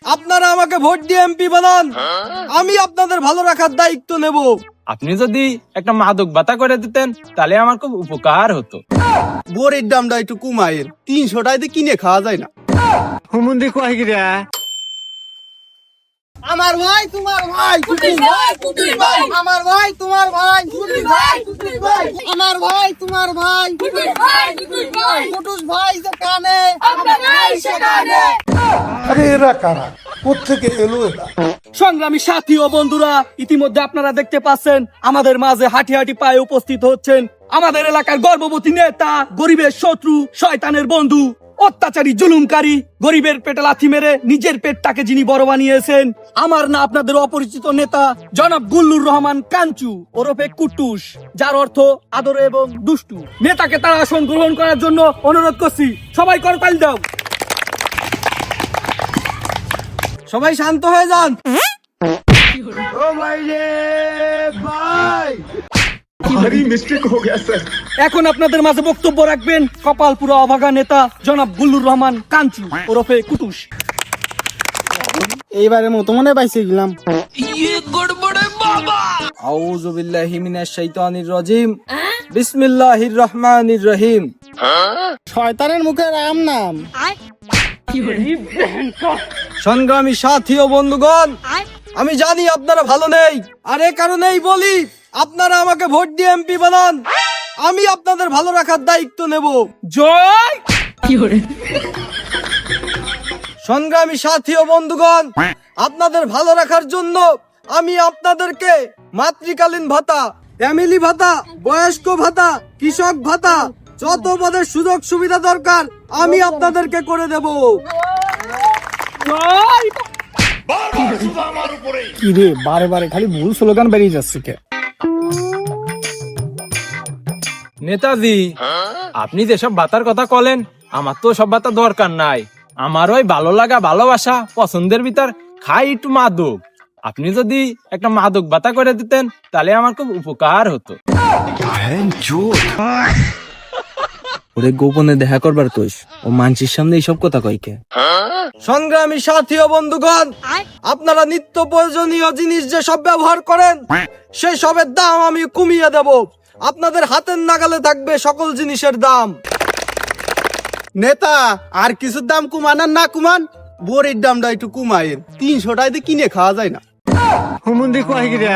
আপনারা আমাকে ভোট দিয়ে এমপি বানান, আমি আপনাদের ভালো রাখার দায়িত্ব নেব। আপনি যদি একটা মাদক ভাতা করে দিতেন তাহলে আমার খুব উপকার হতো। বড়ির দামটা একটু কমায়ের, 300 টাকাতে কিনে খাওয়া যায় না। হুমুন্দি কয় গিরা আমার ভাই তোমার ভাই, আমার ভাই তোমার ভাই, আমার ভাই তোমার ভাই, কুটুস ভাই যেখানে আরে এরা কারা, কোত্থেকে এলো এরা? সংগ্রামী সাথী ও বন্ধুরা, ইতিমধ্যে আপনারা দেখতে পাচ্ছেন আমাদের মাঝে হাঁটি হাঁটি পায়ে উপস্থিত হচ্ছেন আমাদের এলাকার গর্ভবতী নেতা, গরিবের শত্রু, শয়তানের বন্ধু, অত্যাচারী জুলুমকারী, গরিবের পেটে লাথি মেরে নিজের পেটটাকে যিনি বড় বানিয়েছেন, আমার না আপনাদের অপরিচিত নেতা জনাব গুল্লুর রহমান কাঞ্চু ওরফে কুটুস, যার অর্থ আদর এবং দুষ্টু। নেতাকে তার আসন গ্রহণ করার জন্য অনুরোধ করছি, সবাই করতালি দাও। সবাই শান্ত হয়ে যান। ও ভাই রে ভাই, এখন আপনাদের মাঝে বক্তব্য রাখবেন কপালপুরা অভাগা নেতা জনাব গুল্লুর রহমান কাঞ্চু ওরফে কুটুস। এইবারের মতো মনে পাইছে গেলাম। আউযু বিল্লাহি মিনাশ শাইতানির রাজিম, বিসমিল্লাহির রহমানির রহিম। শয়তানের মুখে রাম নাম। সংগ্রামী সাথী ও বন্ধুগণ, আমি জানি আপনারা ভালো নেই, আর এ কারণেই বলি আপনারা আমাকে ভোট দিয়ে এমপি বানান, আমি আপনাদের ভালো রাখার দায়িত্ব নেব। জয় সংগ্রামী সাথী ও বন্ধুগণ, আপনাদের ভালো রাখার জন্য আমি আপনাদেরকে মাতৃকালীন ভাতা, ফ্যামিলি ভাতা, বয়স্ক ভাতা, কৃষক ভাতা, যত পদের সুযোগ সুবিধা দরকার আমি আপনাদেরকে করে দেব। কি রে, বারে বারে খালি ভুল স্লোগান বেরিয়ে যাচ্ছে কে? নেতাজি, আপনি যেসব ভাতার কথা বলেন আমার তো সব ভাতা দরকার নাই। আমার ওই ভালো লাগা, ভালোবাসা, পছন্দের ভিতর খাই একটু মাদক। আপনি যদি একটা মাদক ভাতা করে দিতেন তাহলে আমার খুব উপকার হতো। ওরে গোপনে দেখা করবার কইস, ও মানসির সামনে এইসব কথা কইকে। সংগ্রামী সাথী ও বন্ধুগণ, আপনারা নিত্য প্রয়োজনীয় জিনিস যে সব ব্যবহার করেন সেই সবের দাম আমি কমিয়ে দেব। আপনাদের হাতের নাগালে থাকবে সকল জিনিসের দাম। নেতা, আর কিছুর দাম কমান আর না কমান, বড়ির দামটা একটু কমায়ের, 300 টাকাতে কিনে খাওয়া যায় না। হুমুন্দি কয় গিরা